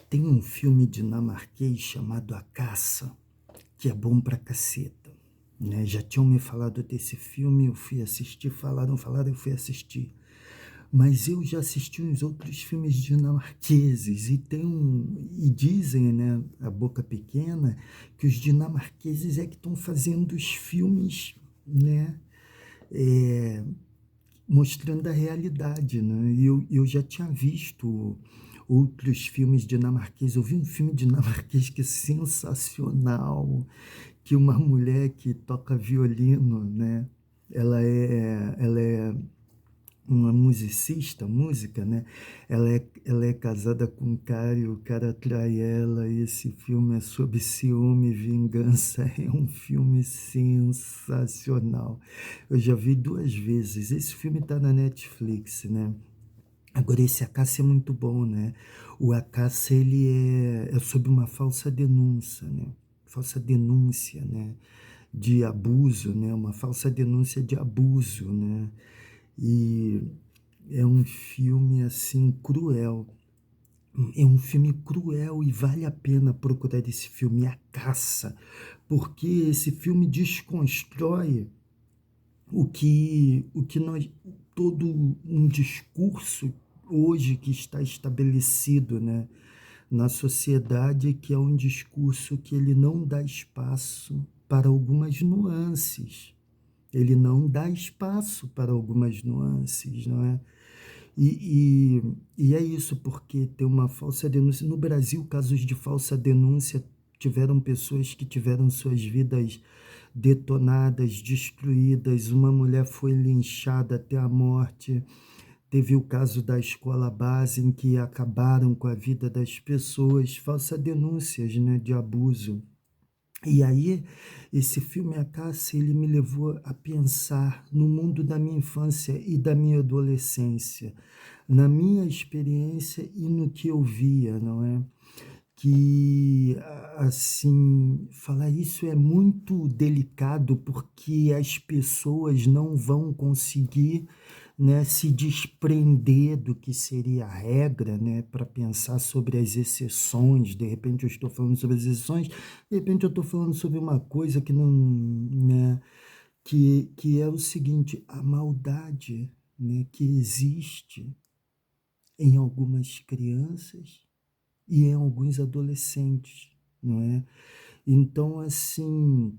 Tem um filme dinamarquês chamado A Caça, que é bom pra caceta, né? Já tinham me falado desse filme, eu fui assistir, falaram, eu fui assistir. Mas eu já assisti uns outros filmes dinamarqueses e dizem, né, a boca pequena, que os dinamarqueses é que estão fazendo os filmes, né, é, mostrando a realidade, né? E eu já tinha visto outros filmes dinamarqueses. Eu vi um filme dinamarquês que é sensacional, que uma mulher que toca violino, né? Ela é uma musicista, música, né? Ela é casada com um cara e o cara trai ela. E esse filme é sobre ciúme e vingança. É um filme sensacional. Eu já vi duas vezes. Esse filme está na Netflix, né? Agora, esse Acácia é muito bom, né? O Acácia, ele é sobre uma falsa denúncia, né? Falsa denúncia, né? De abuso, né? Uma falsa denúncia de abuso, né? E é um filme, assim, cruel. É um filme cruel e vale a pena procurar esse filme, A Caça, porque esse filme desconstrói o que nós, todo um discurso hoje que está estabelecido, né, na sociedade, que é um discurso que ele não dá espaço para algumas nuances. Ele não dá espaço para algumas nuances, não é? E é isso, porque tem uma falsa denúncia. No Brasil, casos de falsa denúncia tiveram pessoas que tiveram suas vidas detonadas, destruídas. Uma mulher foi linchada até a morte. Teve o caso da escola base em que acabaram com a vida das pessoas, falsas denúncias, né, de abuso. E aí, esse filme A Caça, ele me levou a pensar no mundo da minha infância e da minha adolescência, na minha experiência e no que eu via, não é? Que, assim, falar isso é muito delicado porque as pessoas não vão conseguir, né, se desprender do que seria a regra, né, para pensar sobre as exceções. De repente eu estou falando sobre as exceções, de repente eu estou falando sobre uma coisa que não, né, que é o seguinte, a maldade, né, que existe em algumas crianças e em alguns adolescentes, não é? Então, assim,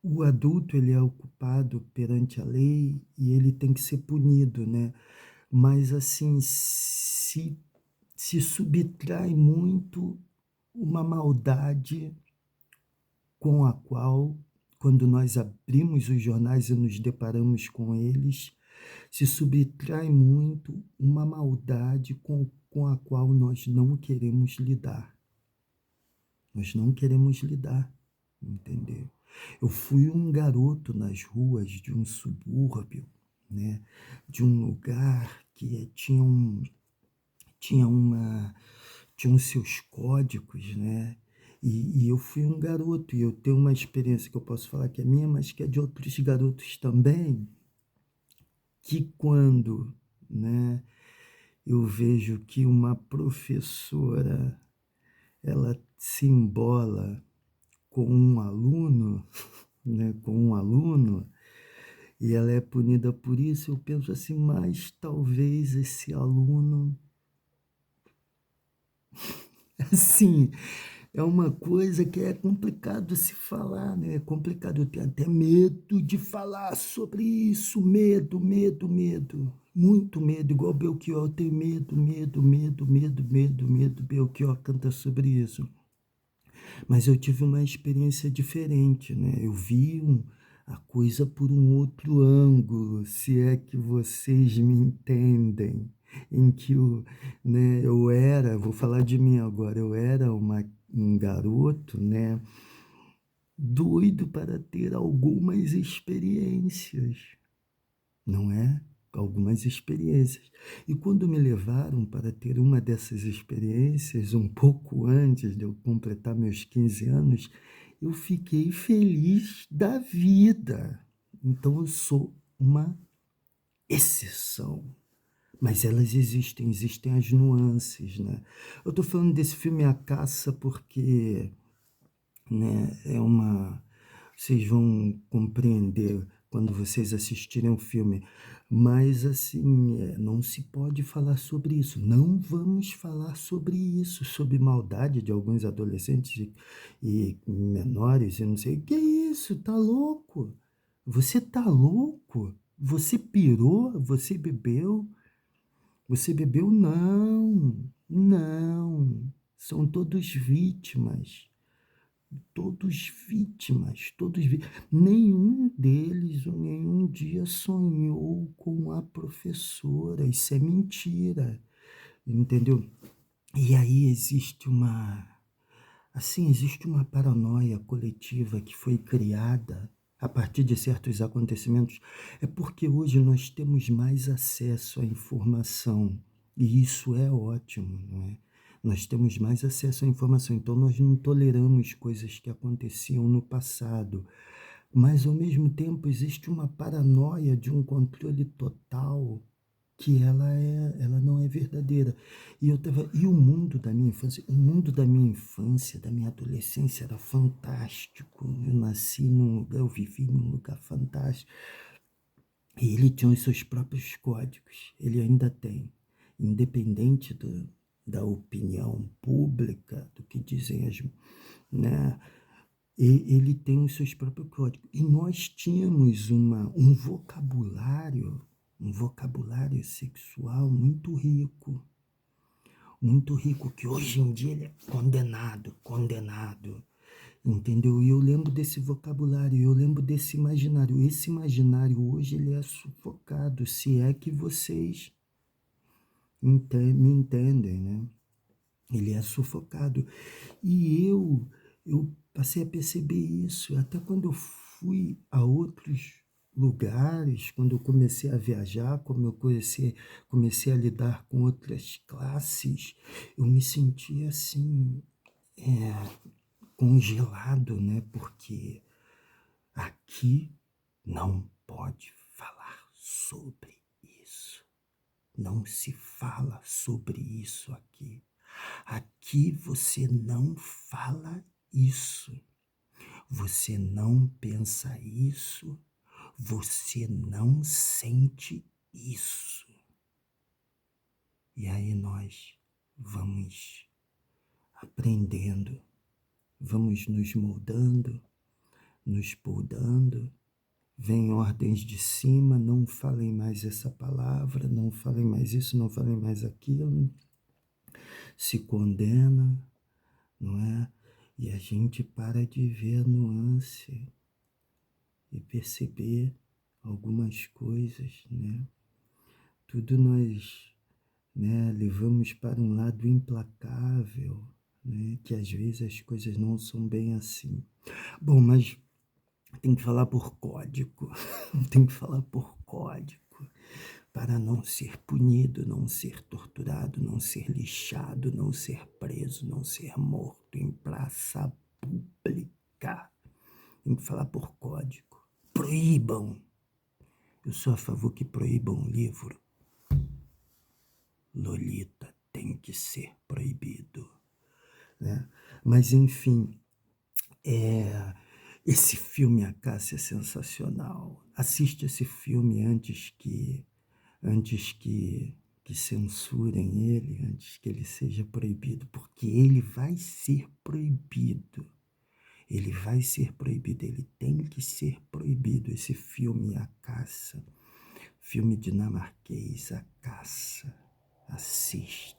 o adulto ele é o culpado perante a lei e ele tem que ser punido, né? Mas, assim, se subtrai muito uma maldade com a qual, quando nós abrimos os jornais e nos deparamos com eles, se subtrai muito uma maldade com a qual nós não queremos lidar. Nós não queremos lidar, entendeu? Eu fui um garoto nas ruas de um subúrbio, né? De um lugar que tinha uma, tinha os seus códigos, né? E eu fui um garoto e eu tenho uma experiência que eu posso falar que é minha, mas que é de outros garotos também, que quando, né, eu vejo que uma professora ela se embola com um aluno, né, com um aluno, e ela é punida por isso, eu penso assim, mas talvez esse aluno, assim, é uma coisa que é complicado se falar, né? É complicado, eu tenho até medo de falar sobre isso, medo, medo, medo, muito medo, igual Belchior, eu tenho medo, medo, medo, medo, medo, medo, Belchior canta sobre isso. Mas eu tive uma experiência diferente, né? Eu vi a coisa por um outro ângulo, se é que vocês me entendem, em que né, eu era, vou falar de mim agora, eu era um garoto, né, doido para ter algumas experiências, não é? Algumas experiências. E quando me levaram para ter uma dessas experiências, um pouco antes de eu completar meus 15 anos, eu fiquei feliz da vida. Então eu sou uma exceção. Mas elas existem, existem as nuances, né? Eu tô falando desse filme A Caça porque, né, vocês vão compreender quando vocês assistirem o filme, mas assim, não se pode falar sobre isso, não vamos falar sobre isso, sobre maldade de alguns adolescentes e menores, eu não sei, que é isso, tá louco? Você tá louco? Você pirou? Você bebeu? Você bebeu? Não, não, são todos vítimas. Todos vítimas, nenhum deles nenhum dia sonhou com a professora, isso é mentira, entendeu? E aí existe uma paranoia coletiva que foi criada a partir de certos acontecimentos, é porque hoje nós temos mais acesso à informação, e isso é ótimo, não é? Nós temos mais acesso à informação, então nós não toleramos coisas que aconteciam no passado, mas ao mesmo tempo existe uma paranoia de um controle total que ela não é verdadeira. E o mundo da minha infância, da minha adolescência era fantástico. Eu nasci num lugar, eu vivi num lugar fantástico. E ele tinha os seus próprios códigos, ele ainda tem, independente da opinião pública, do que dizem né? Ele tem os seus próprios códigos. E nós tínhamos um vocabulário sexual muito rico, que hoje em dia ele é condenado, entendeu? E eu lembro desse vocabulário, eu lembro desse imaginário. Esse imaginário hoje ele é sufocado, se é que vocês me entendem, né? Ele é sufocado. E eu passei a perceber isso, até quando eu fui a outros lugares, quando eu comecei a viajar, como eu comecei a lidar com outras classes, eu me sentia assim, congelado, né? Porque aqui não pode falar sobre isso. Não se fala sobre isso aqui. Aqui você não fala isso. Você não pensa isso. Você não sente isso. E aí nós vamos aprendendo, vamos nos moldando, nos podando. Vem ordens de cima, não falem mais essa palavra, não falem mais isso, não falem mais aquilo. Se condena, não é? E a gente para de ver a nuance e perceber algumas coisas, né? Tudo nós, né, levamos para um lado implacável, né? Que às vezes as coisas não são bem assim. Bom, mas tem que falar por código, tem que falar por código, para não ser punido, não ser torturado, não ser lixado, não ser preso, não ser morto em praça pública. Tem que falar por código. Proíbam. Eu sou a favor que proíbam o livro. Lolita tem que ser proibido, né? Mas, enfim, esse filme A Caça é sensacional. Assiste esse filme antes que censurem ele, antes que ele seja proibido, porque ele vai ser proibido. Ele vai ser proibido, ele tem que ser proibido, esse filme A Caça, filme dinamarquês, A Caça. Assista.